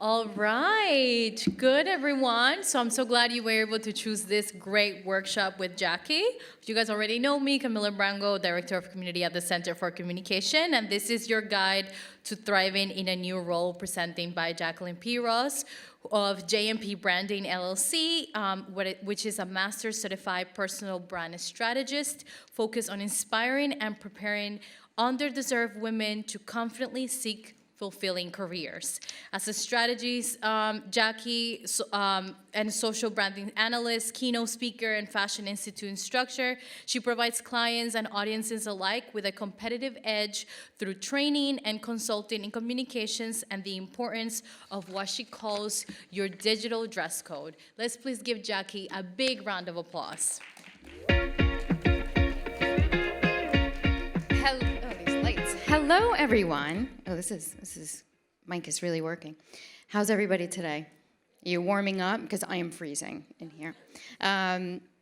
All right, good everyone. So I'm so glad you were able to choose this great workshop with Jackie. You guys already know me, Camila Brango, Director of Community at the Center for Communication, and this is your guide to thriving in a new role, presenting by Jacqueline P. Ross of JMP Branding LLC, which is a Master Certified Personal Brand Strategist focused on inspiring and preparing underdeserved women to confidently seek fulfilling careers. As a strategies, Jackie, and social branding analyst, keynote speaker, and Fashion Institute instructor, she provides clients and audiences alike with a competitive edge through training and consulting in communications and the importance of what she calls your digital dress code. Let's please give Jackie a big round of applause. Hello, everyone. Oh, this is mic is really working. How's everybody today? Are you warming up? Because I am freezing in here.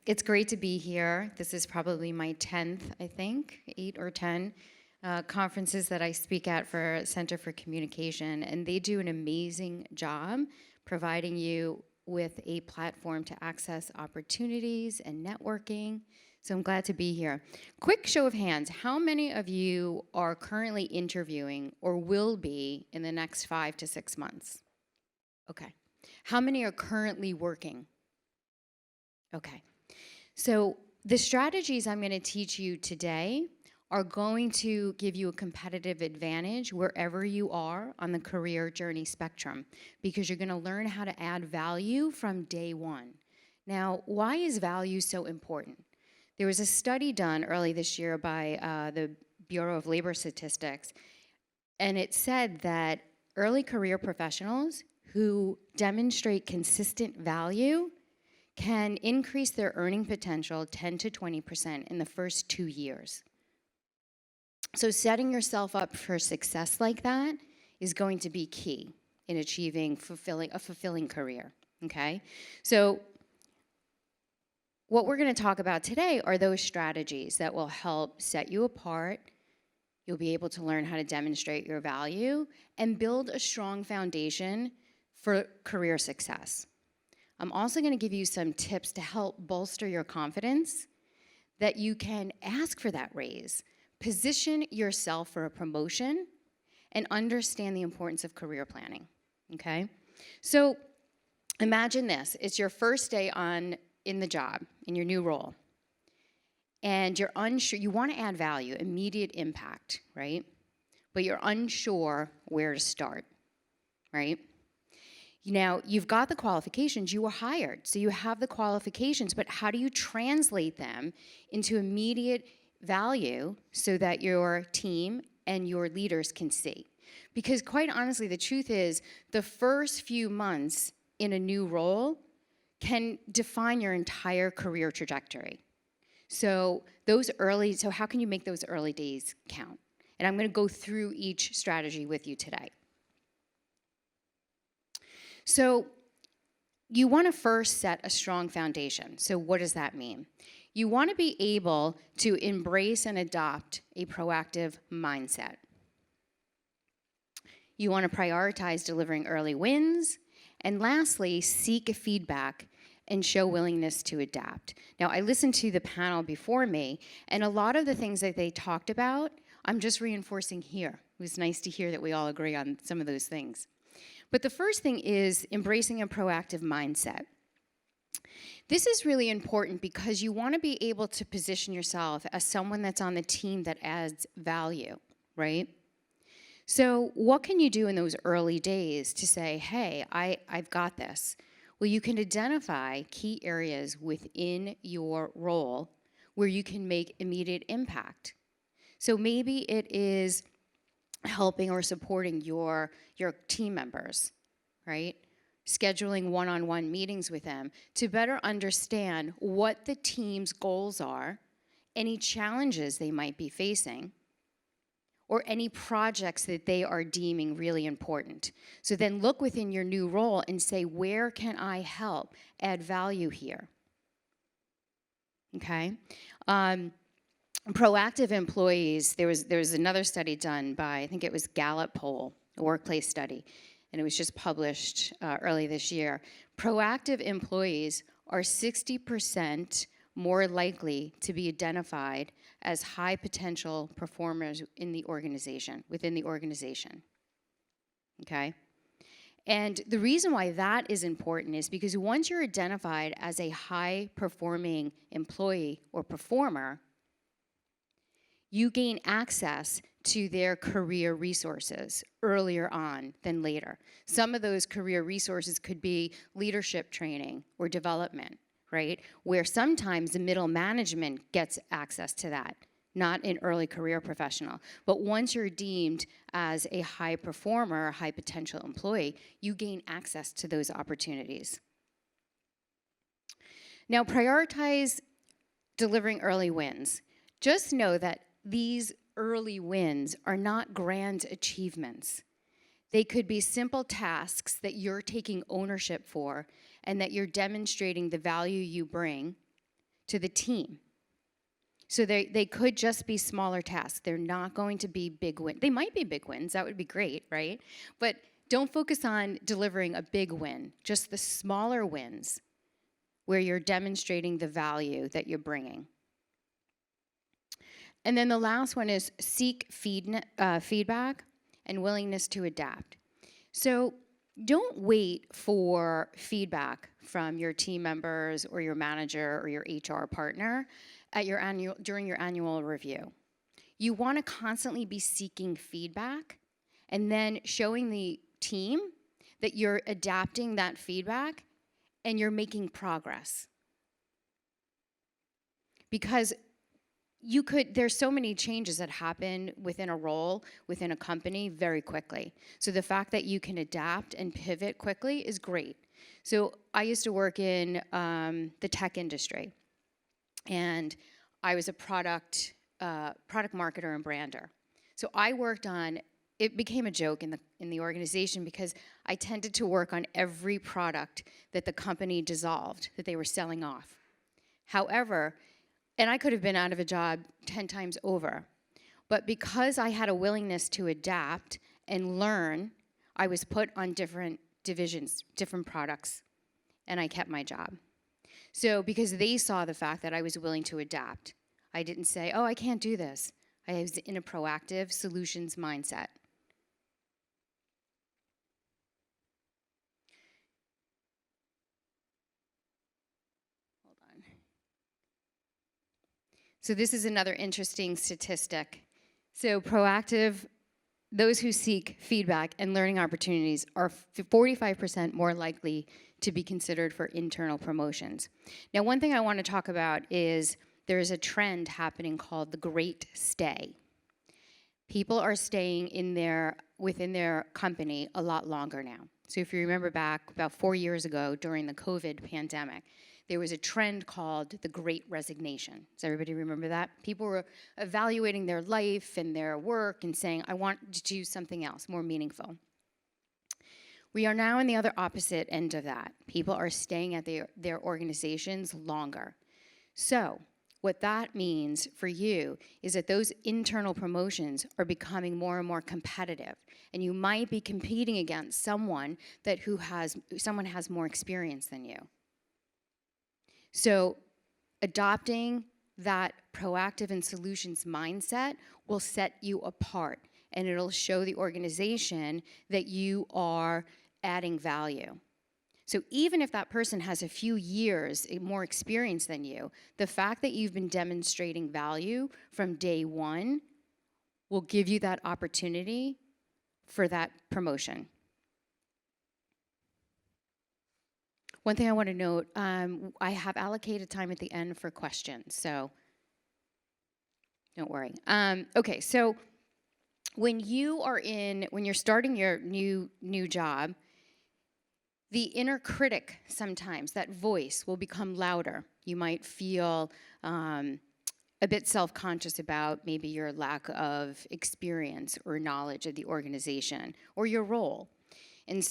It's great to be here. This is probably my 10th, I think, 8 or 10 conferences that I speak at for Center for Communication, and they do an amazing job providing you with a platform to access opportunities and networking. So I'm glad to be here. Quick show of hands, how many of you are currently interviewing or will be in the next 5 to 6 months? Okay. How many are currently working? Okay. So the strategies I'm going to teach you today are going to give you a competitive advantage wherever you are on the career journey spectrum, because you're going to learn how to add value from day one. Now, why is value so important? There was a study done early this year by the Bureau of Labor Statistics, and it said that early career professionals who demonstrate consistent value can increase their earning potential 10 to 20% in the first 2 years. So setting yourself up for success like that is going to be key in achieving a fulfilling career, okay? So what we're going to talk about today are those strategies that will help set you apart. You'll be able to learn how to demonstrate your value and build a strong foundation for career success. I'm also going to give you some tips to help bolster your confidence that you can ask for that raise, position yourself for a promotion, and understand the importance of career planning, okay? So imagine this. It's your first day in the job, in your new role, and you're unsure, you want to add value, immediate impact, right? But you're unsure where to start, right? Now, you've got the qualifications, you were hired, so you have the qualifications, but how do you translate them into immediate value so that your team and your leaders can see? Because quite honestly, the truth is, the first few months in a new role can define your entire career trajectory. So how can you make those early days count? And I'm going to go through each strategy with you today. So you want to first set a strong foundation. So what does that mean? You want to be able to embrace and adopt a proactive mindset. You want to prioritize delivering early wins. And lastly, seek feedback and show willingness to adapt. Now, I listened to the panel before me, and a lot of the things that they talked about, I'm just reinforcing here. It was nice to hear that we all agree on some of those things. But the first thing is embracing a proactive mindset. This is really important because you want to be able to position yourself as someone that's on the team that adds value, right? So what can you do in those early days to say, hey, I've got this? Well, you can identify key areas within your role where you can make immediate impact. So maybe it is helping or supporting your team members, right? Scheduling one-on-one meetings with them to better understand what the team's goals are, any challenges they might be facing, or any projects that they are deeming really important. So then look within your new role and say, where can I help add value here? Okay? Proactive employees, there was another study done by, I think it was Gallup poll, a workplace study, and it was just published early this year. Proactive employees are 60% more likely to be identified as high potential performers in the organization, within the organization. Okay? And the reason why that is important is because once you're identified as a high performing employee or performer, you gain access to their career resources earlier on than later. Some of those career resources could be leadership training or development, right? Where sometimes the middle management gets access to that, not an early career professional. But once you're deemed as a high performer, a high potential employee, you gain access to those opportunities. Now, prioritize delivering early wins. Just know that these early wins are not grand achievements. They could be simple tasks that you're taking ownership for and that you're demonstrating the value you bring to the team. So they could just be smaller tasks. They're not going to be big wins. They might be big wins. That would be great, right? But don't focus on delivering a big win, just the smaller wins where you're demonstrating the value that you're bringing. And then the last one is seek feedback and willingness to adapt. So don't wait for feedback from your team members or your manager or your HR partner at during your annual review. You want to constantly be seeking feedback and then showing the team that you're adapting that feedback and you're making progress. Because there's so many changes that happen within a role, within a company very quickly. So the fact that you can adapt and pivot quickly is great. So I used to work in the tech industry, and I was a product marketer and brander. So I worked on, it became a joke in the organization because I tended to work on every product that the company dissolved, that they were selling off. However, and I could have been out of a job 10 times over. But because I had a willingness to adapt and learn, I was put on different divisions, different products, and I kept my job. So because they saw the fact that I was willing to adapt, I didn't say, oh, I can't do this. I was in a proactive solutions mindset. So this is another interesting statistic. So proactive, those who seek feedback and learning opportunities are 45% more likely to be considered for internal promotions. Now, one thing I want to talk about is there is a trend happening called the Great Stay. People are staying within their company a lot longer now. So if you remember back about 4 years ago during the COVID pandemic, there was a trend called the Great Resignation. Does everybody remember that? People were evaluating their life and their work and saying, I want to do something else, more meaningful. We are now in the other opposite end of that. People are staying at their organizations longer. So what that means for you is that those internal promotions are becoming more and more competitive. And you might be competing against someone has more experience than you. So adopting that proactive and solutions mindset will set you apart, and it'll show the organization that you are adding value. So even if that person has a few years more experience than you, the fact that you've been demonstrating value from day one will give you that opportunity for that promotion. One thing I want to note, I have allocated time at the end for questions, so don't worry. Okay, so when you're starting your new job, the inner critic sometimes, that voice will become louder. You might feel a bit self-conscious about maybe your lack of experience or knowledge of the organization or your role. And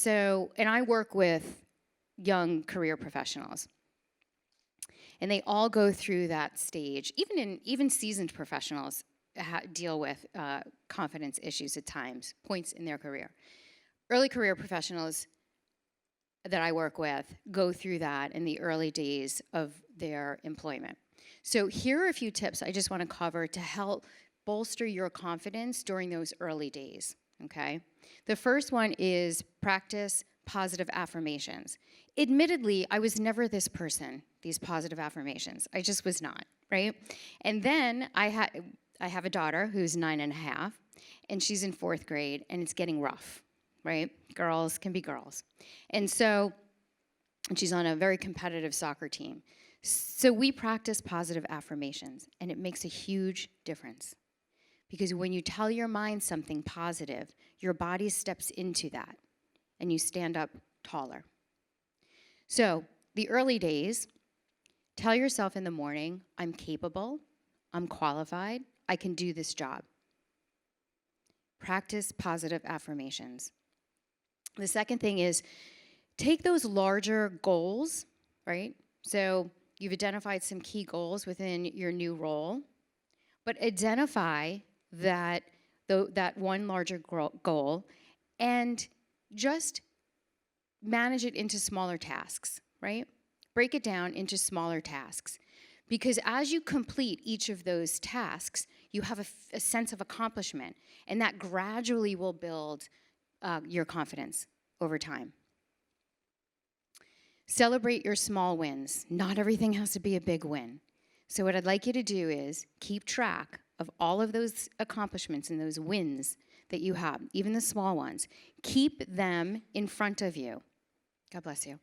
I work with young career professionals. And they all go through that stage. Even seasoned professionals deal with confidence issues at times, points in their career. early career professionals that I work with go through that in the early days of their employment. So here are a few tips I just want to cover to help bolster your confidence during those early days, okay? The first one is practice positive affirmations. Admittedly, I was never this person, these positive affirmations. I just was not, right? And then I have a daughter who's 9.5, and she's in 4th grade, and it's getting rough, right? Girls can be girls. And she's on a very competitive soccer team. So we practice positive affirmations, and it makes a huge difference. Because when you tell your mind something positive, your body steps into that, and you stand up taller. So the early days, tell yourself in the morning, I'm capable, I'm qualified, I can do this job. Practice positive affirmations. The second thing is take those larger goals, right? So you've identified some key goals within your new role, but identify that one larger goal and just manage it into smaller tasks, right? Break it down into smaller tasks. Because as you complete each of those tasks, you have a sense of accomplishment, and that gradually will build your confidence over time. Celebrate your small wins. Not everything has to be a big win. So what I'd like you to do is keep track of all of those accomplishments and those wins that you have, even the small ones. Keep them in front of you. God bless you.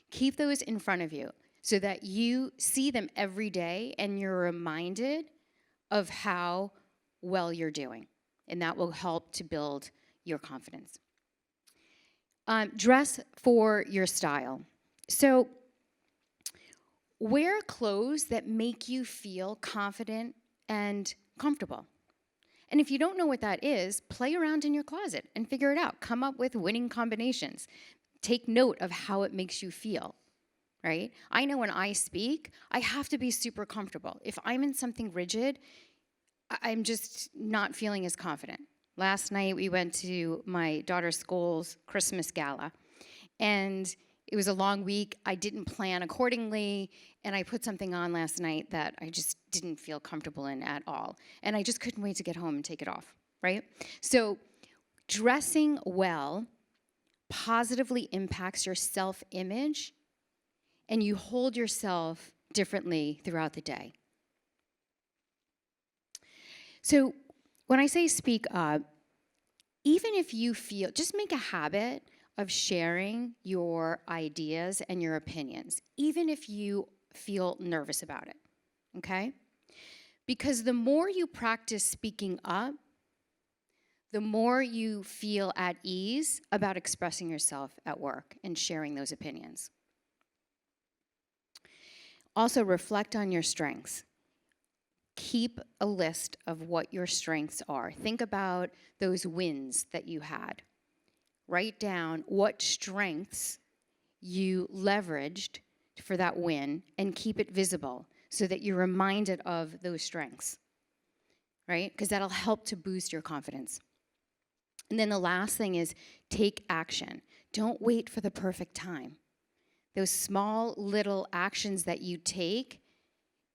Keep those in front of you so that you see them every day and you're reminded of how well you're doing. And that will help to build your confidence. Dress for your style. So wear clothes that make you feel confident and comfortable. And if you don't know what that is, play around in your closet and figure it out. Come up with winning combinations. Take note of how it makes you feel, right? I know when I speak, I have to be super comfortable. If I'm in something rigid, I'm just not feeling as confident. Last night, we went to my daughter's school's Christmas gala, and it was a long week. I didn't plan accordingly, and I put something on last night that I just didn't feel comfortable in at all. And I just couldn't wait to get home and take it off, right? So dressing well positively impacts your self-image, and you hold yourself differently throughout the day. So when I say speak up, even if you feel, just make a habit of sharing your ideas and your opinions, even if you feel nervous about it, okay? Because the more you practice speaking up, the more you feel at ease about expressing yourself at work and sharing those opinions. Also, reflect on your strengths. Keep a list of what your strengths are. Think about those wins that you had. Write down what strengths you leveraged for that win and keep it visible so that you're reminded of those strengths, right? Because that'll help to boost your confidence. And then the last thing is take action. Don't wait for the perfect time. Those small little actions that you take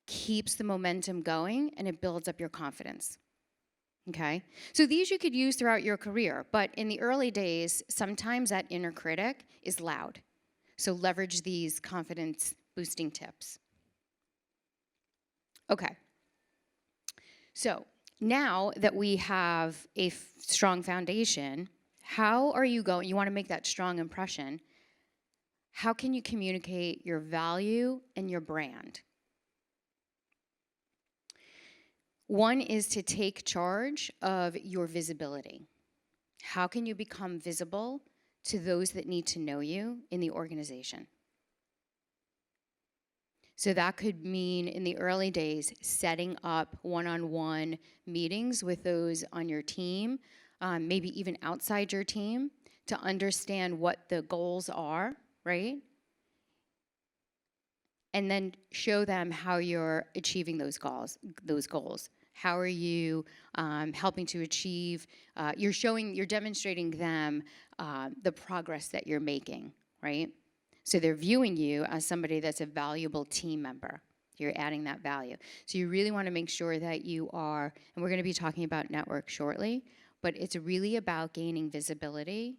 keeps the momentum going and it builds up your confidence. Okay? So these you could use throughout your career, but in the early days, sometimes that inner critic is loud. So leverage these confidence boosting tips. Okay. So now that we have a strong foundation, how are you going? You want to make that strong impression. How can you communicate your value and your brand? One is to take charge of your visibility. How can you become visible to those that need to know you in the organization? So that could mean in the early days, setting up one-on-one meetings with those on your team, maybe even outside your team, to understand what the goals are, right? And then show them how you're achieving those goals. How are you helping to achieve, you're demonstrating them the progress that you're making, right? So they're viewing you as somebody that's a valuable team member. You're adding that value. So you really want to make sure that you are, and we're going to be talking about network shortly, but it's really about gaining visibility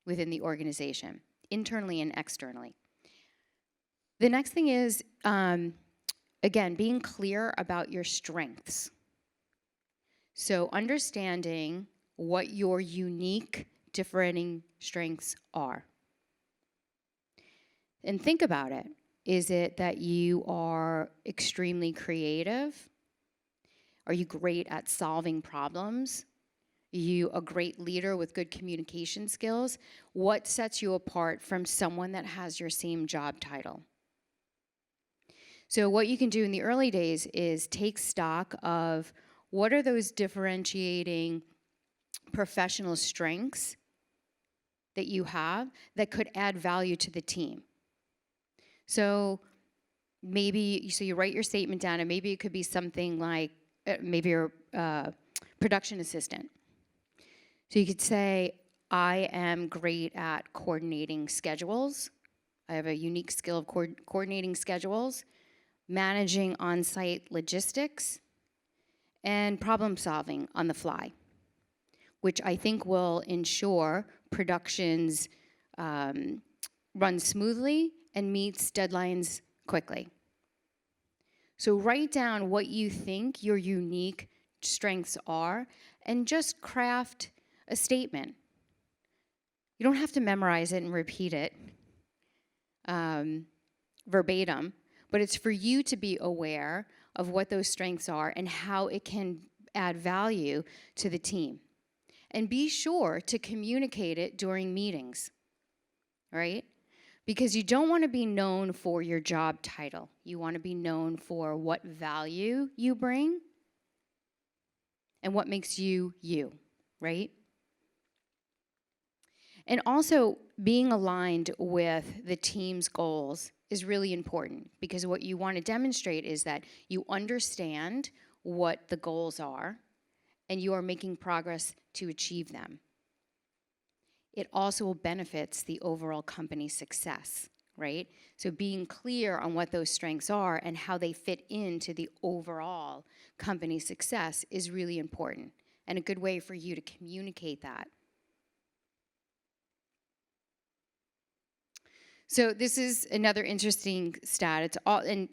within the organization, internally and externally. The next thing is, again, being clear about your strengths. So understanding what your unique differentiating strengths are. And think about it. Is it that you are extremely creative? Are you great at solving problems? Are you a great leader with good communication skills? What sets you apart from someone that has your same job title? So what you can do in the early days is take stock of what are those differentiating professional strengths that you have that could add value to the team. So maybe, so you write your statement down, and maybe it could be something like, maybe you're a production assistant. So you could say, I am great at coordinating schedules. I have a unique skill of coordinating schedules, managing on-site logistics, and problem solving on the fly, which I think will ensure productions run smoothly and meets deadlines quickly. So write down what you think your unique strengths are and just craft a statement. You don't have to memorize it and repeat it verbatim, but it's for you to be aware of what those strengths are and how it can add value to the team. And be sure to communicate it during meetings, right? Because you don't want to be known for your job title. You want to be known for what value you bring and what makes you you, right? And also, being aligned with the team's goals is really important, because what you want to demonstrate is that you understand what the goals are and you are making progress to achieve them. It also benefits the overall company success, right? So being clear on what those strengths are and how they fit into the overall company success is really important, and a good way for you to communicate that. So this is another interesting stat. It's all, and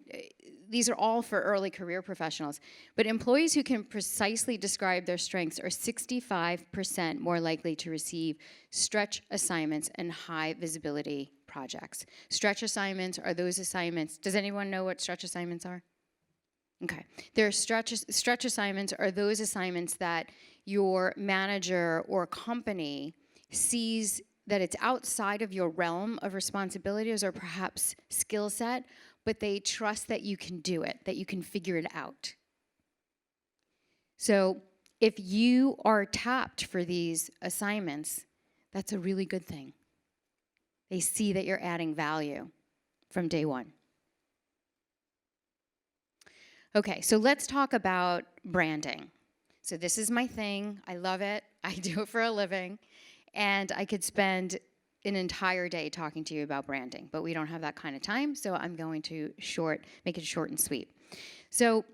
these are all for early career professionals, but employees who can precisely describe their strengths are 65% more likely to receive stretch assignments and high visibility projects. Stretch assignments are those assignments. Does anyone know what stretch assignments are? Okay. Stretch assignments are those assignments that your manager or company sees that it's outside of your realm of responsibilities or perhaps skill set, but they trust that you can do it, that you can figure it out. So if you are tapped for these assignments, that's a really good thing. They see that you're adding value from day one. Okay, so let's talk about branding. So this is my thing. I love it. I do it for a living. And I could spend an entire day talking to you about branding, but we don't have that kind of time, so I'm going to make it short and sweet. So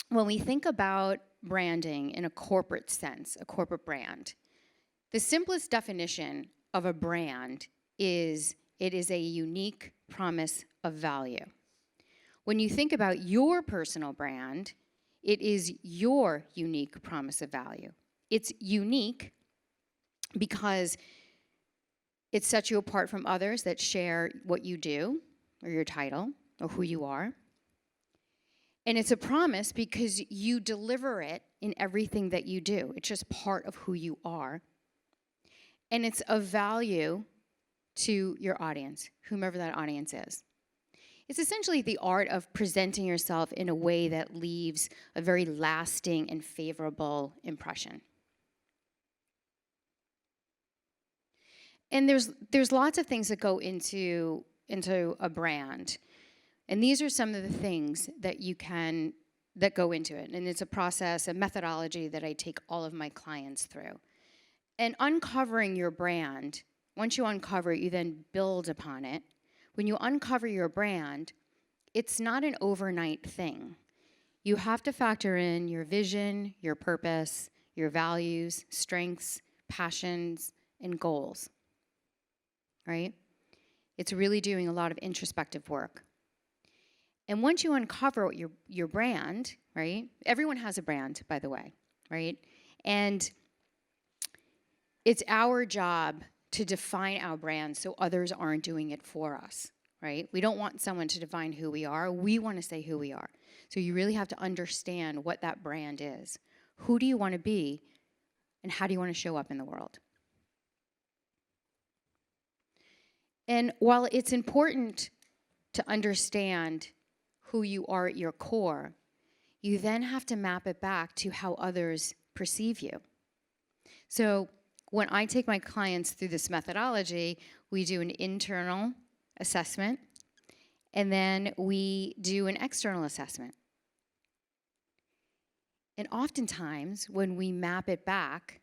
when we think about branding in a corporate sense, a corporate brand, the simplest definition of a brand is it is a unique promise of value. When you think about your personal brand, it is your unique promise of value. It's unique because it sets you apart from others that share what you do, or your title, or who you are. And it's a promise because you deliver it in everything that you do. It's just part of who you are. And it's of value to your audience, whomever that audience is. It's essentially the art of presenting yourself in a way that leaves a very lasting and favorable impression. And there's lots of things that go into a brand. And these are some of the things that you can that go into it. And it's a process, a methodology that I take all of my clients through. And uncovering your brand, once you uncover it, you then build upon it. When you uncover your brand, it's not an overnight thing. You have to factor in your vision, your purpose, your values, strengths, passions, and goals, right? It's really doing a lot of introspective work. And once you uncover your brand, right? Everyone has a brand, by the way, right? And it's our job to define our brand so others aren't doing it for us, right? We don't want someone to define who we are. We want to say who we are. So you really have to understand what that brand is. Who do you want to be, and how do you want to show up in the world? And while it's important to understand who you are at your core, you then have to map it back to how others perceive you. So when I take my clients through this methodology, we do an internal assessment, and then we do an external assessment. And oftentimes, when we map it back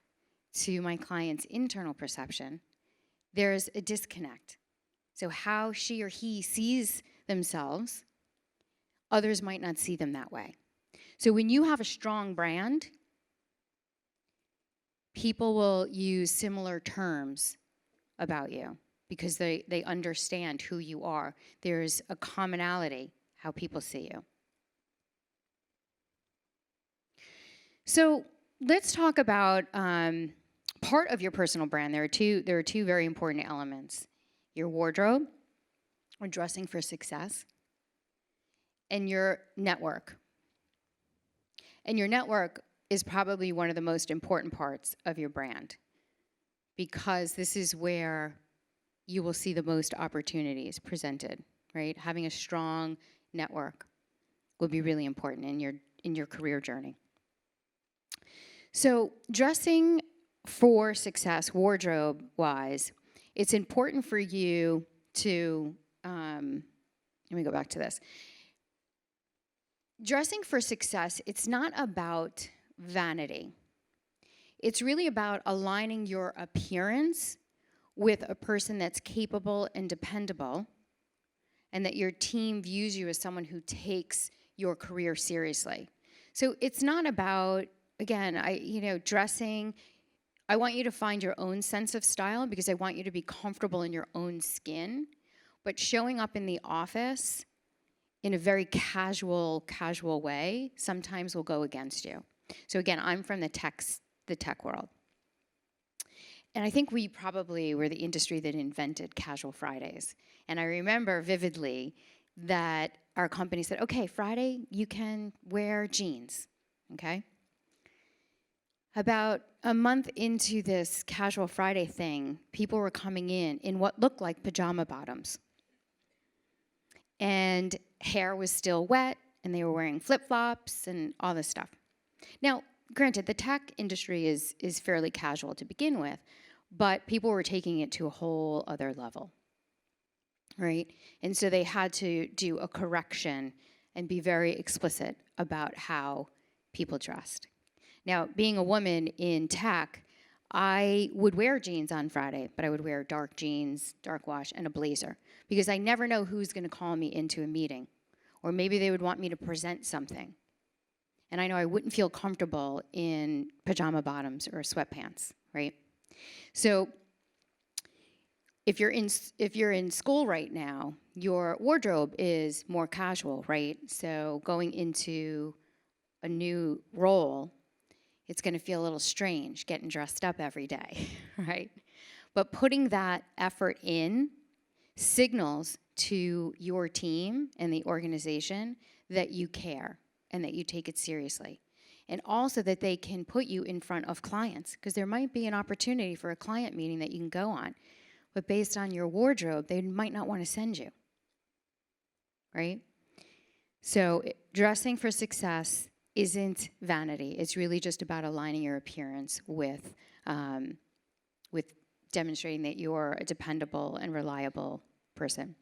to my client's internal perception, there's a disconnect. So how she or he sees themselves, others might not see them that way. So when you have a strong brand, people will use similar terms about you because they understand who you are. There's a commonality how people see you. So let's talk about part of your personal brand. There are two very important elements: your wardrobe, or dressing for success, and your network. And your network is probably one of the most important parts of your brand, because this is where you will see the most opportunities presented, right? Having a strong network will be really important in your career journey. So dressing for success, wardrobe-wise, it's important for you to, let me go back to this. Dressing for success, it's not about vanity. It's really about aligning your appearance with a person that's capable and dependable, and that your team views you as someone who takes your career seriously. So it's not about, again, dressing. I want you to find your own sense of style because I want you to be comfortable in your own skin, but showing up in the office in a very casual way sometimes will go against you. So again, I'm from the tech world. And I think we probably were the industry that invented casual Fridays. And I remember vividly that our company said, okay, Friday, you can wear jeans, okay? About a month into this casual Friday thing, people were coming in what looked like pajama bottoms. And hair was still wet, and they were wearing flip-flops and all this stuff. Now, granted, the tech industry is fairly casual to begin with, but people were taking it to a whole other level, right? And so they had to do a correction and be very explicit about how people dressed. Now, being a woman in tech, I would wear jeans on Friday, but I would wear dark jeans, dark wash, and a blazer, because I never know who's going to call me into a meeting, or maybe they would want me to present something. And I know I wouldn't feel comfortable in pajama bottoms or sweatpants, right? So if you're in school right now, your wardrobe is more casual, right? So going into a new role, it's going to feel a little strange getting dressed up every day, right? But putting that effort in signals to your team and the organization that you care and that you take it seriously. And also that they can put you in front of clients, because there might be an opportunity for a client meeting that you can go on. But based on your wardrobe, they might not want to send you, right? So dressing for success isn't vanity. It's really just about aligning your appearance with demonstrating that you're a dependable and reliable person.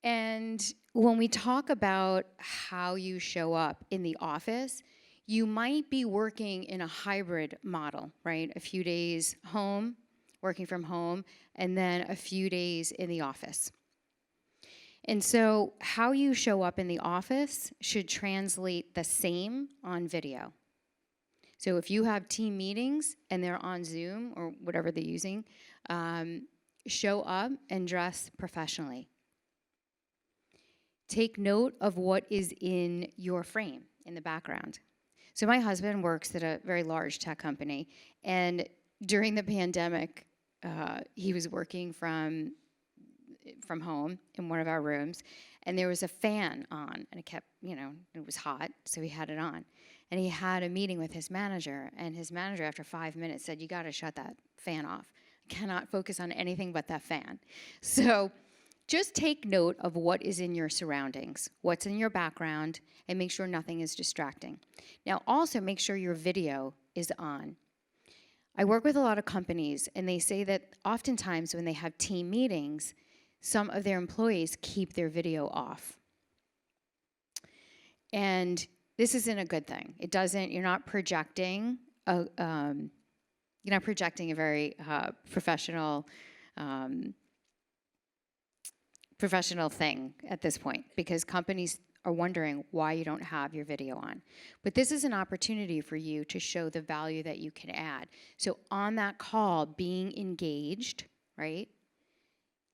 And when we talk about how you show up in the office, you might be working in a hybrid model, right? A few days home, working from home, and then a few days in the office. And so how you show up in the office should translate the same on video. So if you have team meetings and they're on Zoom or whatever they're using, show up and dress professionally. Take note of what is in your frame in the background. So my husband works at a very large tech company, and during the pandemic, he was working from home in one of our rooms, and there was a fan on, and it kept, it was hot, so he had it on. And he had a meeting with his manager, and his manager, after 5 minutes, said, "You got to shut that fan off. I cannot focus on anything but that fan." So just take note of what is in your surroundings, what's in your background, and make sure nothing is distracting. Now, also make sure your video is on. I work with a lot of companies, and they say that oftentimes when they have team meetings, some of their employees keep their video off. And this isn't a good thing. It doesn't, you're not projecting a very professional thing at this point, because companies are wondering why you don't have your video on. But this is an opportunity for you to show the value that you can add. So on that call, being engaged, right?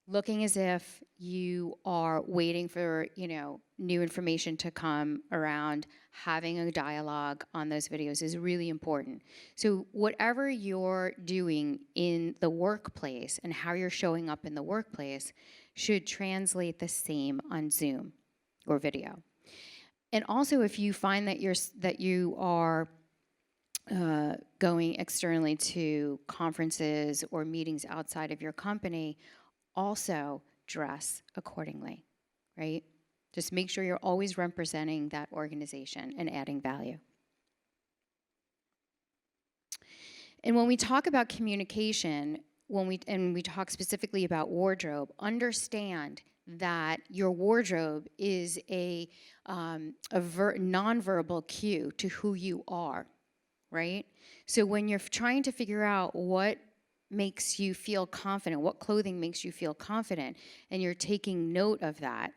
Looking as if you are waiting for, new information to come around, having a dialogue on those videos is really important. So whatever you're doing in the workplace and how you're showing up in the workplace should translate the same on Zoom or video. And also, if you find that you are going externally to conferences or meetings outside of your company, also dress accordingly, right? Just make sure you're always representing that organization and adding value. And when we talk about communication, we talk specifically about wardrobe, understand that your wardrobe is a nonverbal cue to who you are, right? So when you're trying to figure out what makes you feel confident, what clothing makes you feel confident, and you're taking note of that,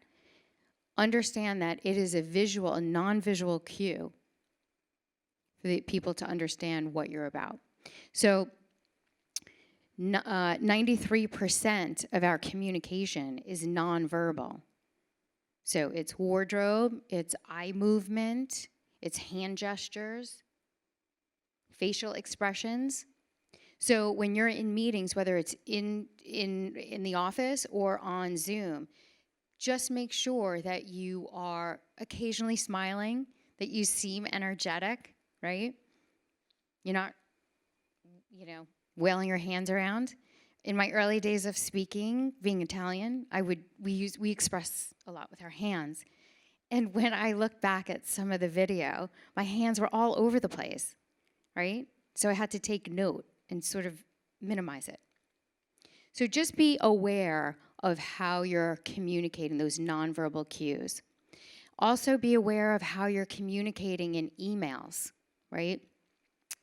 understand that it is a non-visual cue for the people to understand what you're about. So 93% of our communication is nonverbal. So it's wardrobe, it's eye movement, it's hand gestures, facial expressions. So when you're in meetings, whether it's in the office or on Zoom, just make sure that you are occasionally smiling, that you seem energetic, right? You're not, wailing your hands around. In my early days of speaking, being Italian, we express a lot with our hands. And when I look back at some of the video, my hands were all over the place, right? So I had to take note and sort of minimize it. So just be aware of how you're communicating those nonverbal cues. Also be aware of how you're communicating in emails, right?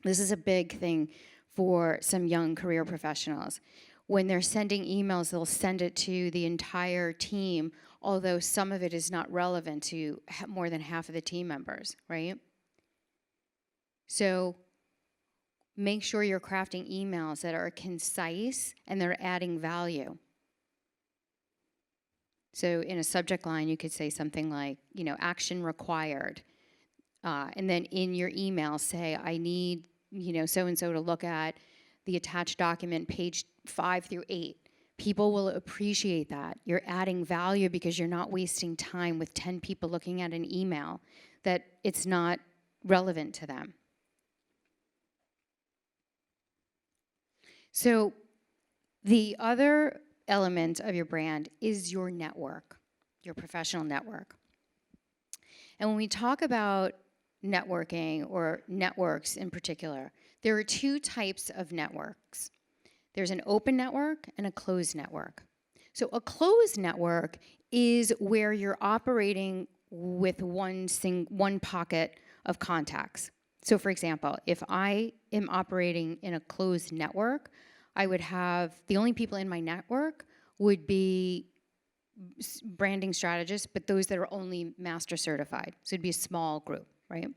This is a big thing for some young career professionals. When they're sending emails, they'll send it to the entire team, although some of it is not relevant to more than half of the team members, right? So make sure you're crafting emails that are concise and they're adding value. So in a subject line, you could say something like, action required. And then in your email, say, I need, so-and-so to look at the attached document, page 5 through 8. People will appreciate that. You're adding value because you're not wasting time with 10 people looking at an email that it's not relevant to them. So the other element of your brand is your network, your professional network. And when we talk about networking or networks in particular, there are two types of networks. There's an open network and a closed network. So a closed network is where you're operating with one pocket of contacts. So for example, if I am operating in a closed network, I would have, the only people in my network would be branding strategists, but those that are only master certified. So it'd be a small group, right?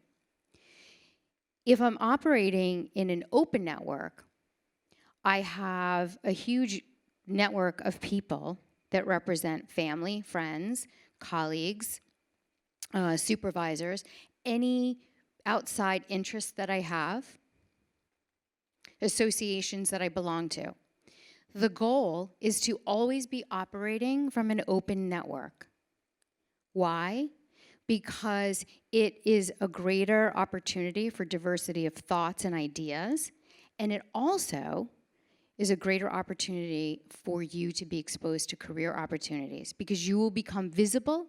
If I'm operating in an open network, I have a huge network of people that represent family, friends, colleagues, supervisors, any outside interests that I have, associations that I belong to. The goal is to always be operating from an open network. Why? Because it is a greater opportunity for diversity of thoughts and ideas, and it also is a greater opportunity for you to be exposed to career opportunities because you will become visible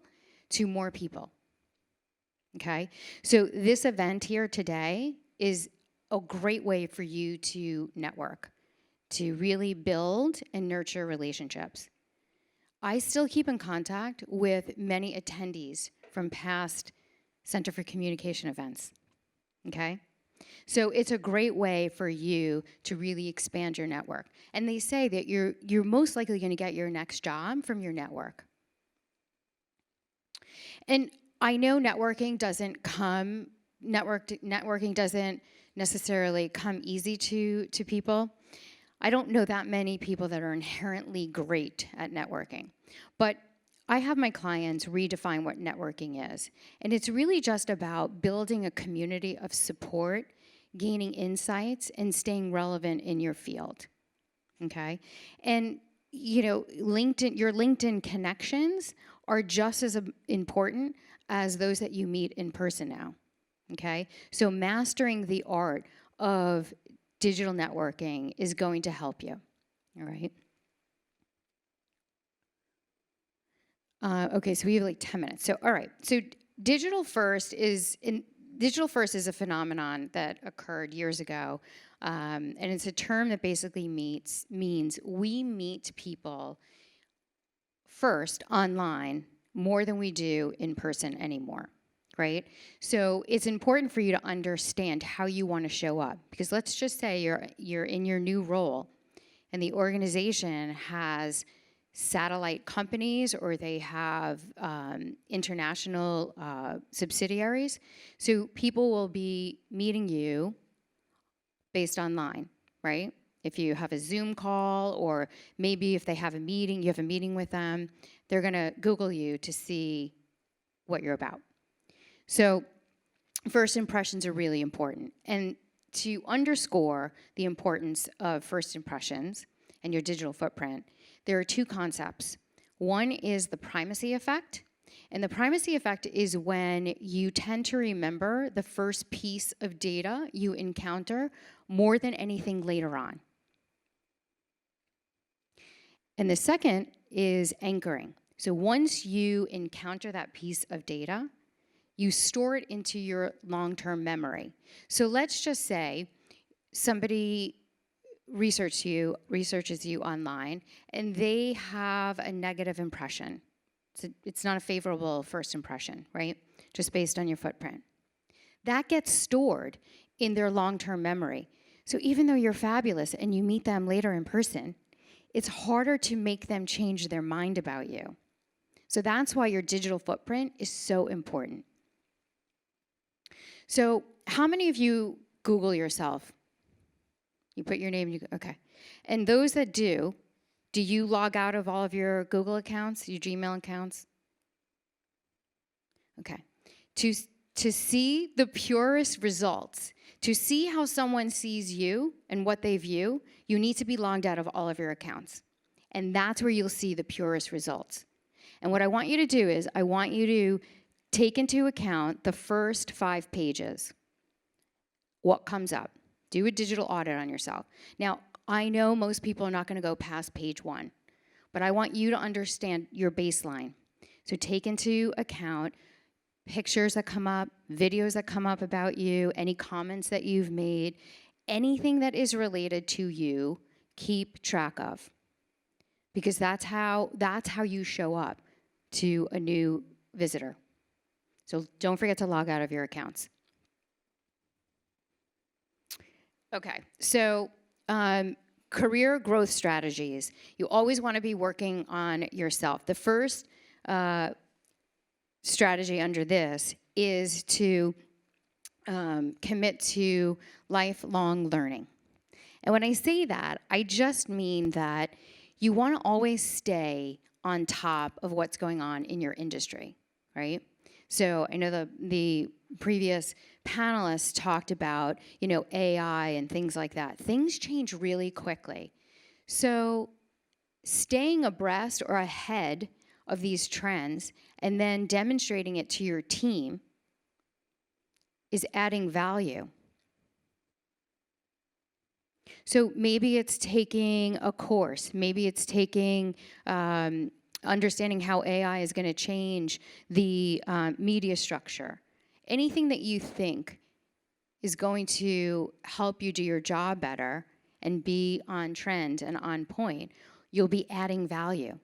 to more people. Okay? So this event here today is a great way for you to network, to really build and nurture relationships. I still keep in contact with many attendees from past Center for Communication events. Okay? So it's a great way for you to really expand your network. And they say that you're most likely going to get your next job from your network. And I know networking doesn't necessarily come easy to people. I don't know that many people that are inherently great at networking. But I have my clients redefine what networking is. And it's really just about building a community of support, gaining insights, and staying relevant in your field, okay? And, you know, your LinkedIn connections are just as important as those that you meet in person now, okay? So mastering the art of digital networking is going to help you, all right? Okay, so we have like 10 minutes. So, all right, so digital first is a phenomenon that occurred years ago, and it's a term that basically means we meet people first online more than we do in person anymore, right? So it's important for you to understand how you want to show up, because let's just say you're in your new role, and the organization has satellite companies or they have international subsidiaries. So people will be meeting you based online, right? If you have a Zoom call, or maybe if they have a meeting, you have a meeting with them, they're gonna Google you to see what you're about. So first impressions are really important. And to underscore the importance of first impressions and your digital footprint, there are two concepts. One is the primacy effect, and the primacy effect is when you tend to remember the first piece of data you encounter more than anything later on. And the second is anchoring. So once you encounter that piece of data, you store it into your long-term memory. So let's just say somebody researches you online, and they have a negative impression. It's not a favorable first impression, right? Just based on your footprint. That gets stored in their long-term memory. So even though you're fabulous and you meet them later in person, it's harder to make them change their mind about you. So that's why your digital footprint is so important. So how many of you Google yourself? You put your name, okay. And those that do you log out of all of your Google accounts, your Gmail accounts? Okay. To see the purest results, to see how someone sees you and what they view, you need to be logged out of all of your accounts. And that's where you'll see the purest results. And what I want you to do is, I want you to take into account the first 5 pages. What comes up? Do a digital audit on yourself. Now, I know most people are not going to go past page 1, but I want you to understand your baseline. So take into account pictures that come up, videos that come up about you, any comments that you've made, anything that is related to you, keep track of. Because that's how you show up. to a new visitor. So don't forget to log out of your accounts. Okay, so career growth strategies. You always want to be working on yourself. The first strategy under this is to commit to lifelong learning. And when I say that, I just mean that you want to always stay on top of what's going on in your industry, right? So I know the previous panelists talked about, AI and things like that. Things change really quickly. So staying abreast or ahead of these trends and then demonstrating it to your team is adding value. So maybe it's taking a course, maybe it's taking understanding how AI is going to change the media structure. Anything that you think is going to help you do your job better and be on trend and on point, you'll be adding value.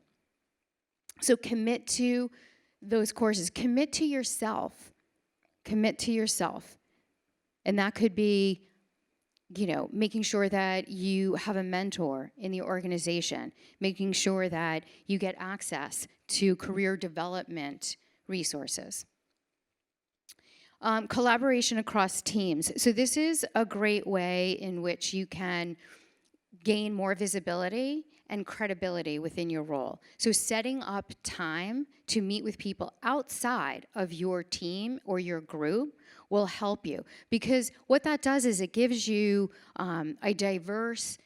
So commit to those courses. Commit to yourself. Commit to yourself. And that could be, making sure that you have a mentor in the organization, making sure that you get access to career development resources. Collaboration across teams. So this is a great way in which you can gain more visibility and credibility within your role. So setting up time to meet with people outside of your team or your group will help you, because what that does is it gives you a diverse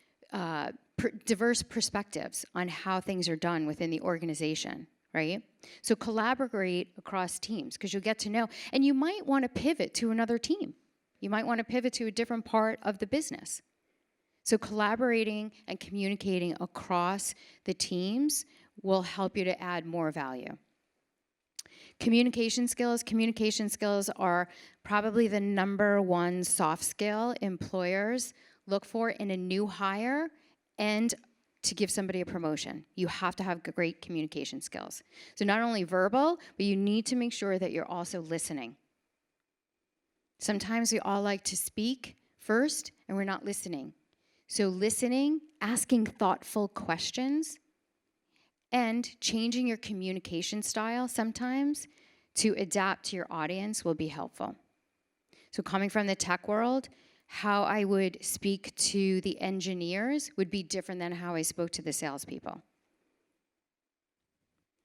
perspectives on how things are done within the organization, right? So collaborate across teams, because you'll get to know, and you might want to pivot to another team. You might want to pivot to a different part of the business. So collaborating and communicating across the teams will help you to add more value. Communication skills are probably the #1 soft skill employers look for in a new hire and to give somebody a promotion. You have to have great communication skills. So not only verbal, but you need to make sure that you're also listening. Sometimes we all like to speak first and we're not listening. So listening, asking thoughtful questions, and changing your communication style sometimes to adapt to your audience will be helpful. So coming from the tech world, how I would speak to the engineers would be different than how I spoke to the salespeople.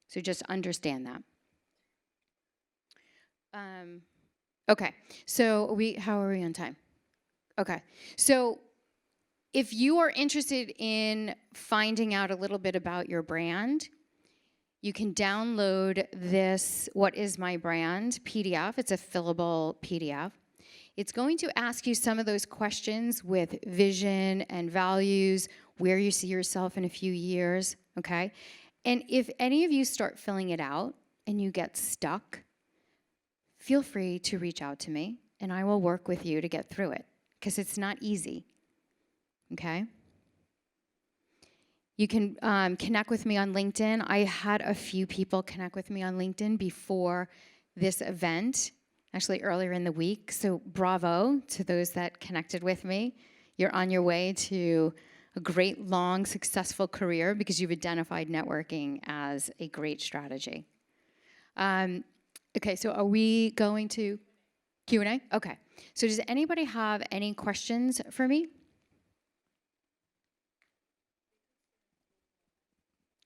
So just understand that. Okay, so how are we on time? Okay, so if you are interested in finding out a little bit about your brand, you can download this What is My Brand PDF. It's a fillable PDF. It's going to ask you some of those questions with vision and values, where you see yourself in a few years, okay? And if any of you start filling it out and you get stuck, feel free to reach out to me and I will work with you to get through it, because it's not easy. Okay? You can connect with me on LinkedIn. I had a few people connect with me on LinkedIn before this event, actually earlier in the week. So bravo to those that connected with me. You're on your way to a great, long, successful career because you've identified networking as a great strategy. Okay, so are we going to Q&A? Okay. So does anybody have any questions for me?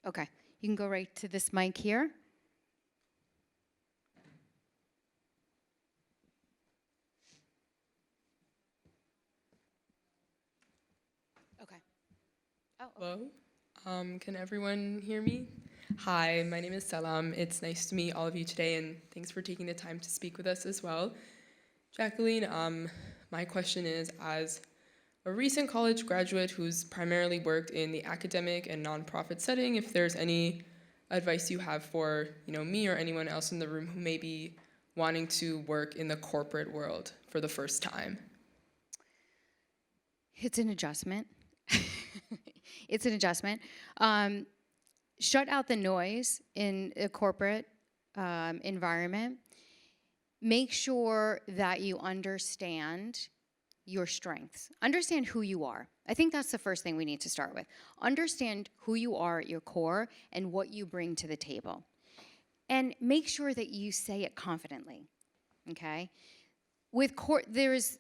Okay, you can go right to this mic here. Okay. Oh, okay. Hello. Can everyone hear me? Hi, my name is Salam. It's nice to meet all of you today, and thanks for taking the time to speak with us as well. Jacqueline, my question is, as a recent college graduate who's primarily worked in the academic and nonprofit setting, if there's any advice you have for me or anyone else in the room who may be wanting to work in the corporate world for the first time. It's an adjustment. It's an adjustment. shut out the noise in a corporate environment. Make sure that you understand your strengths. Understand who you are. I think that's the first thing we need to start with. Understand who you are at your core and what you bring to the table. And make sure that you say it confidently, okay? With there's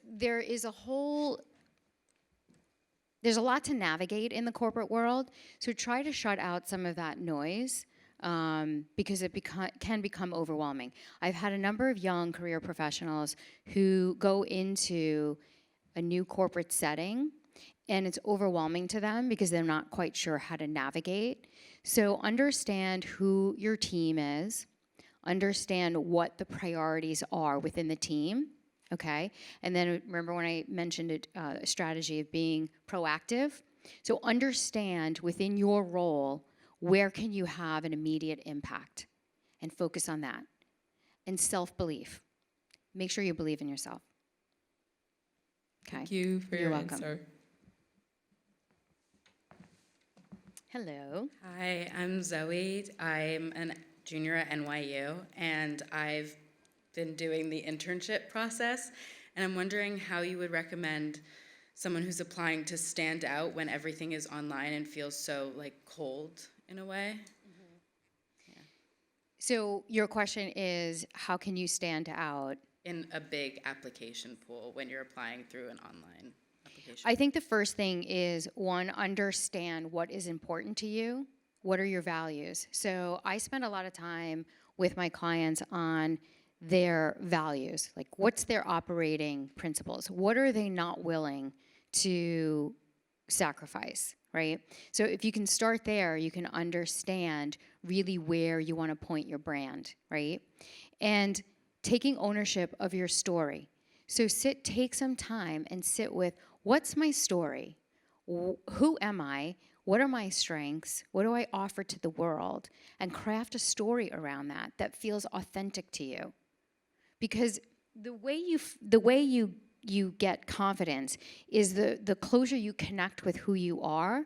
a lot to navigate in the corporate world, so try to shut out some of that noise because it can become overwhelming. I've had a number of young career professionals who go into a new corporate setting and it's overwhelming to them because they're not quite sure how to navigate. So understand who your team is, understand what the priorities are within the team, okay? And then remember when I mentioned a strategy of being proactive? So understand within your role, where can you have an immediate impact? And focus on that. And self-belief. Make sure you believe in yourself. Okay. Thank you for your answer. Hello. Hi, I'm Zoe. I'm a junior at NYU, and I've been doing the internship process, and I'm wondering how you would recommend someone who's applying to stand out when everything is online and feels so cold in a way. Mm-hmm. Yeah. So your question is, how can you stand out? In a big application pool when you're applying through an online application. I think the first thing is, one, understand what is important to you. What are your values? So I spend a lot of time with my clients on their values. Like, what's their operating principles? What are they not willing to sacrifice, right? So if you can start there, you can understand really where you want to point your brand, right? And taking ownership of your story. So take some time and sit with, what's my story? Who am I? What are my strengths? What do I offer to the world? And craft a story around that that feels authentic to you. Because the way you get confidence is the closer you connect with who you are.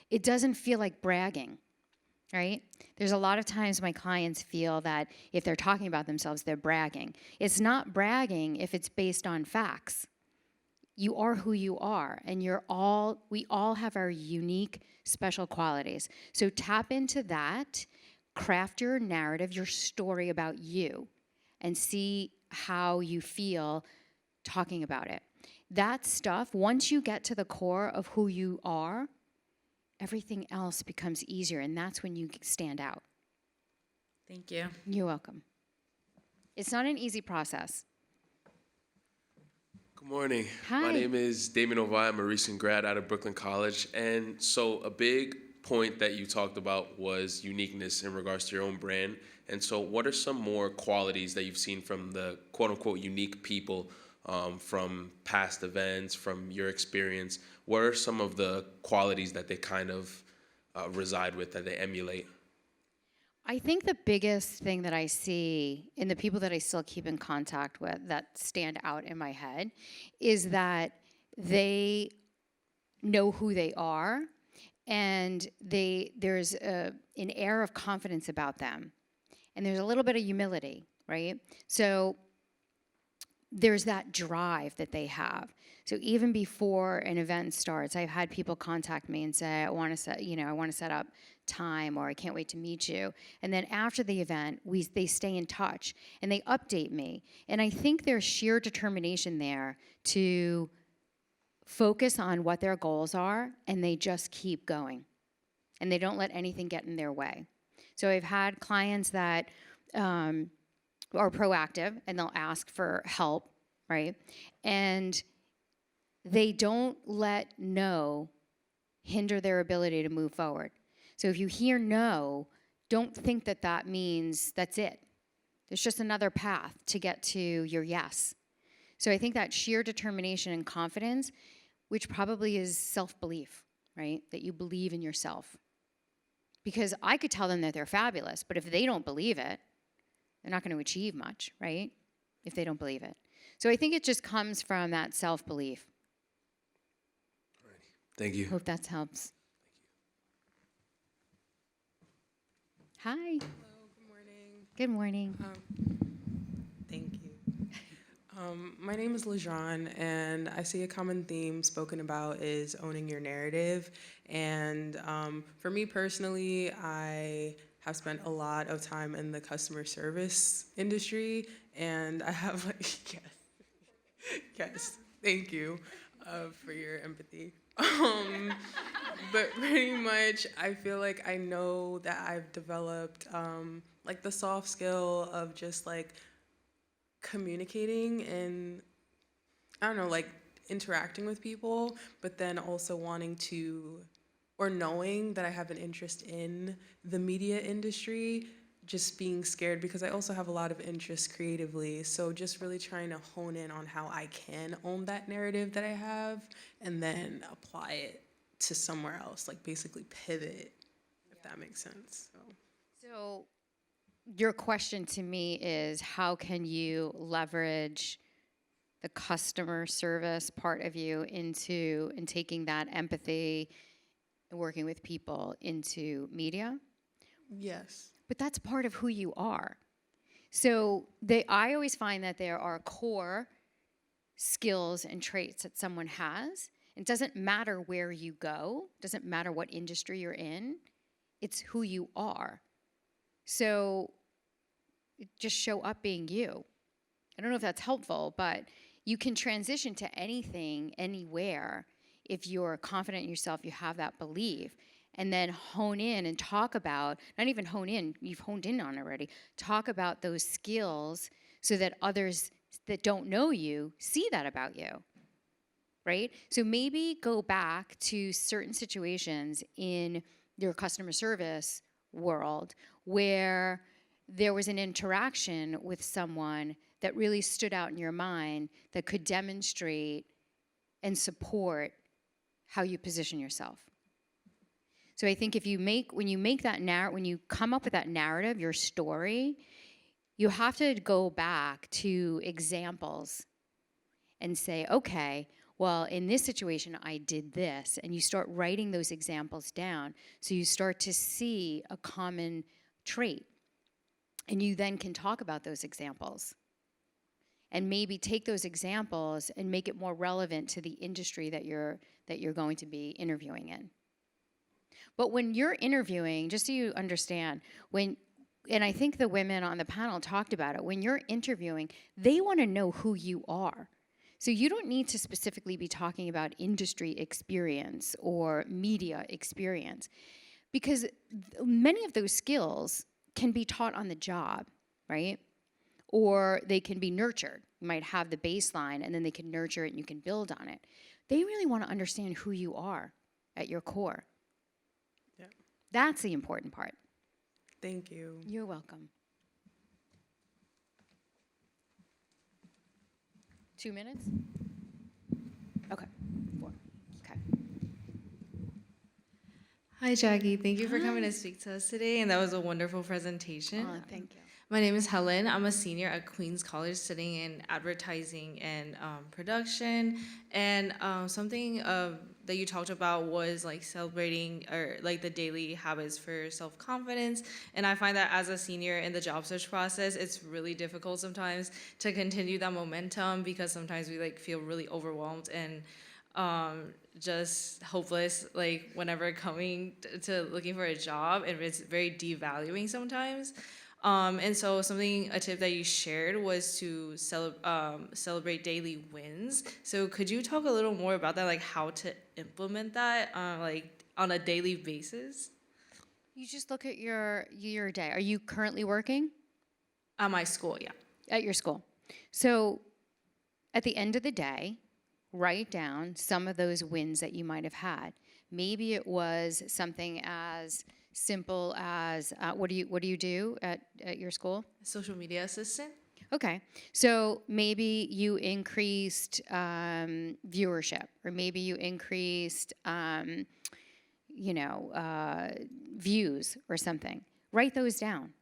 It doesn't feel like bragging, right? There's a lot of times my clients feel that if they're talking about themselves, they're bragging. It's not bragging if it's based on facts. You are who you are, and we all have our unique, special qualities. So tap into that, craft your narrative, your story about you, and see how you feel talking about it. That stuff, once you get to the core of who you are, everything else becomes easier, and that's when you stand out. Thank you. You're welcome. It's not an easy process. Good morning. Hi. My name is Damien Ovi. I'm a recent grad out of Brooklyn College. And so a big point that you talked about was uniqueness in regards to your own brand. And so what are some more qualities that you've seen from the quote-unquote unique people from past events, from your experience? What are some of the qualities that they kind of reside with, that they emulate? I think the biggest thing that I see in the people that I still keep in contact with that stand out in my head is that they know who they are, and there's an air of confidence about them, and there's a little bit of humility, right? So there's that drive that they have. So even before an event starts, I've had people contact me and say, I want to set up time, or I can't wait to meet you. And then after the event, they stay in touch and they update me. And I think there's sheer determination there to focus on what their goals are, and they just keep going. And they don't let anything get in their way. So I've had clients that are proactive, and they'll ask for help, right? And they don't let no hinder their ability to move forward. So if you hear no, don't think that that means that's it. There's just another path to get to your yes. So I think that sheer determination and confidence, which probably is self-belief, right? That you believe in yourself. Because I could tell them that they're fabulous, but if they don't believe it, they're not going to achieve much, right? If they don't believe it. So I think it just comes from that self-belief. Thank you. Hope that helps. Hi. Hello, good morning. Good morning. Thank you. My name is LaJean, and I see a common theme spoken about is owning your narrative. And for me personally, I have spent a lot of time in the customer service industry, and I have like, yes, thank you for your empathy. But pretty much, I feel like I know that I've developed like the soft skill of just like communicating and I don't know, like interacting with people, but then also wanting to or knowing that I have an interest in the media industry, just being scared because I also have a lot of interest creatively. So just really trying to hone in on how I can own that narrative that I have and then apply it to somewhere else, like basically pivot, if that makes sense. So your question to me is how can you leverage the customer service part of you into and taking that empathy and working with people into media? Yes. But that's part of who you are. So I always find that there are core skills and traits that someone has. It doesn't matter where you go, doesn't matter what industry you're in, it's who you are. So just show up being you. I don't know if that's helpful, but you can transition to anything, anywhere, if you're confident in yourself, you have that belief, and then hone in and talk about, not even hone in, you've honed in on already, talk about those skills so that others that don't know you see that about you, right? So maybe go back to certain situations in your customer service world where there was an interaction with someone that really stood out in your mind that could demonstrate and support how you position yourself. So I think when you come up with that narrative, your story, you have to go back to examples and say, okay, well, in this situation, I did this. And you start writing those examples down. So you start to see a common trait. And you then can talk about those examples. And maybe take those examples and make it more relevant to the industry that you're going to be interviewing in. But when you're interviewing, just so you understand, and I think the women on the panel talked about it, when you're interviewing, they want to know who you are. So you don't need to specifically be talking about industry experience or media experience, because many of those skills can be taught on the job, right? Or they can be nurtured. You might have the baseline and then they can nurture it and you can build on it. They really want to understand who you are at your core. Yeah. That's the important part. Thank you. You're welcome. 2 minutes? Okay. 4. Okay. Hi, Jackie. Thank you for coming to speak to us today, and that was a wonderful presentation. Thank you. My name is Helen. I'm a senior at Queens College studying in advertising and production. And something that you talked about was like celebrating or like the daily habits for self-confidence. And I find that as a senior in the job search process, it's really difficult sometimes to continue that momentum because sometimes we like feel really overwhelmed and just hopeless, like whenever coming to looking for a job, and it's very devaluing sometimes. And so a tip that you shared was to celebrate daily wins. So could you talk a little more about that, like how to implement that, like on a daily basis? You just look at your day. Are you currently working? At my school, yeah. At your school. So at the end of the day, write down some of those wins that you might have had. Maybe it was something as simple as what do you do at your school? Social media assistant. Okay, so maybe you increased viewership, or maybe you increased views or something. Write those down.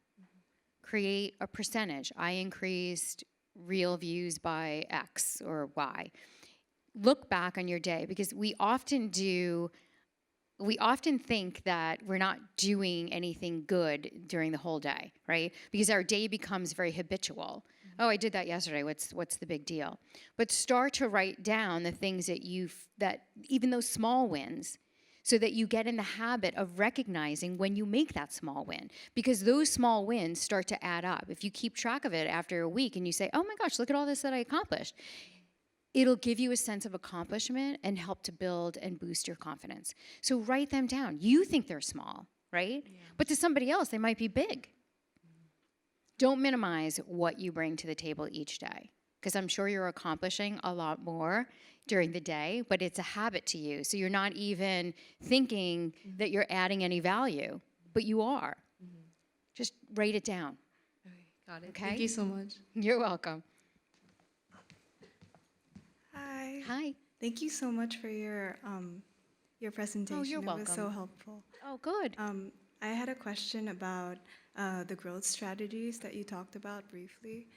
Create a percentage. I increased real views by X or Y. Look back on your day, because we often do we often think that we're not doing anything good during the whole day, right? Because our day becomes very habitual. Oh, I did that yesterday. What's the big deal? But start to write down the things that even those small wins, so that you get in the habit of recognizing when you make that small win, because those small wins start to add up. If you keep track of it after a week and you say, "Oh my gosh, look at all this that I accomplished," it'll give you a sense of accomplishment and help to build and boost your confidence. So write them down. You think they're small, right? Yeah. But to somebody else, they might be big. Don't minimize what you bring to the table each day, because I'm sure you're accomplishing a lot more during the day, but it's a habit to you. So you're not even thinking that you're adding any value, but you are. Just write it down. Okay, got it. Okay? Thank you so much. You're welcome. Hi. Hi. Thank you so much for your presentation. you're It was so welcome. helpful. Oh, good. I had a question about the growth strategies that you talked about briefly,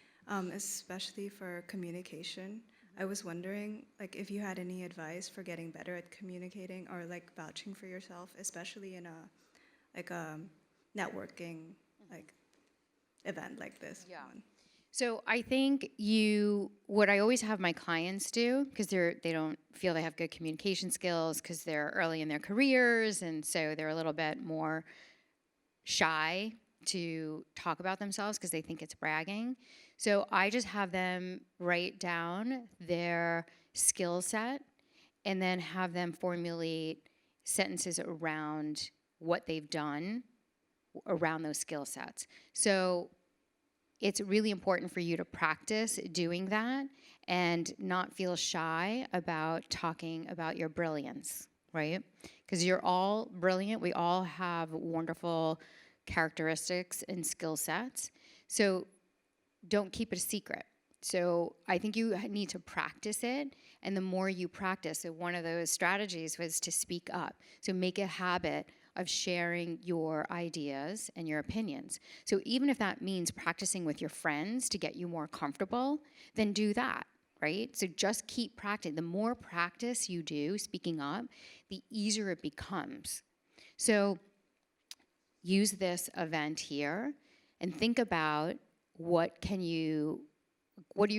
especially for communication. I was wondering, like, if you had any advice for getting better at communicating or like vouching for yourself, especially in a networking like event like this. Yeah. one. So I think what I always have my clients do, because they don't feel they have good communication skills because they're early in their careers, and so they're a little bit more shy to talk about themselves because they think it's bragging. So I just have them write down their skill set and then have them formulate sentences around what they've done around those skill sets. So it's really important for you to practice doing that and not feel shy about talking about your brilliance, right? Because you're all brilliant. We all have wonderful characteristics and skill sets. So don't keep it a secret. So I think you need to practice it. And the more you practice, so one of those strategies was to speak up. So make a habit of sharing your ideas and your opinions. So even if that means practicing with your friends to get you more comfortable, then do that, right? So just keep practicing. The more practice you do speaking up, the easier it becomes. So use this event here and think about what are you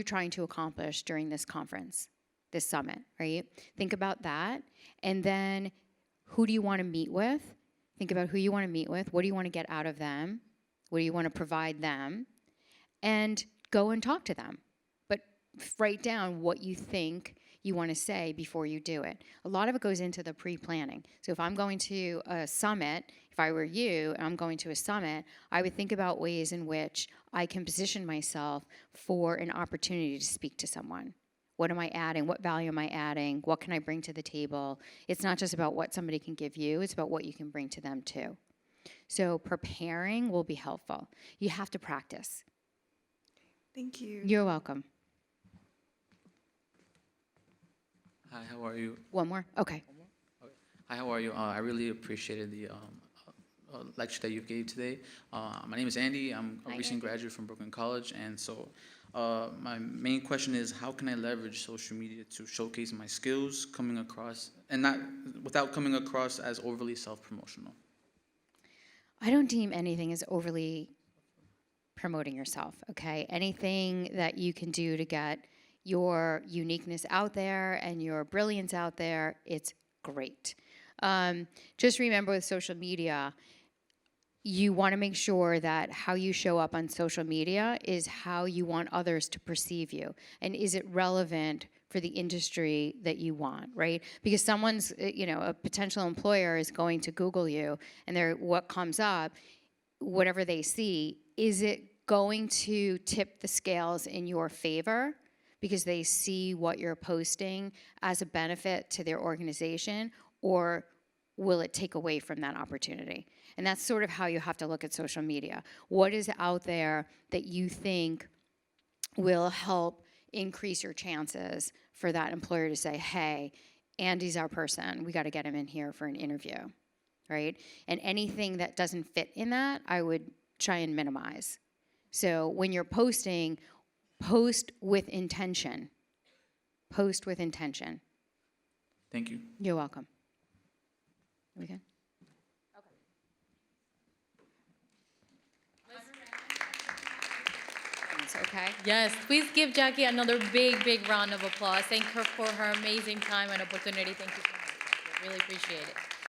trying to accomplish during this conference, this summit, right? Think about that. And then who do you want to meet with? Think about who you want to meet with. What do you want to get out of them? What do you want to provide them? And go and talk to them. But write down what you think you want to say before you do it. A lot of it goes into the pre-planning. So if I'm going to a summit, if I were you and I'm going to a summit, I would think about ways in which I can position myself for an opportunity to speak to someone. What am I adding? What value am I adding? What can I bring to the table? It's not just about what somebody can give you, it's about what you can bring to them too. So preparing will be helpful. You have to practice. Thank you. You're welcome. Hi, how are you? One more? Okay. Hi, how are you? I really appreciated the lecture that you gave today. My name is Andy. I'm a Hi, recent Andy. graduate from Brooklyn College, and so my main question is, how can I leverage social media to showcase my skills, coming across, and not without coming across as overly self-promotional? I don't deem anything as overly promoting yourself, okay? Anything that you can do to get your uniqueness out there and your brilliance out there, it's great. Just remember with social media, you want to make sure that how you show up on social media is how you want others to perceive you. And is it relevant for the industry that you want, right? Because someone's, a potential employer is going to Google you and what comes up, whatever they see, is it going to tip the scales in your favor because they see what you're posting as a benefit to their organization, or will it take away from that opportunity? And that's sort of how you have to look at social media. What is out there that you think will help increase your chances for that employer to say, hey, Andy's our person. We got to get him in here for an interview, right? And anything that doesn't fit in that, I would try and minimize. So when you're posting, post with intention. Post with intention. Thank you. You're welcome. We good? It's okay. Yes, please give Jackie another big, big round of applause. Thank her for her amazing time and opportunity. Thank you so much. Jackie. Really appreciate it.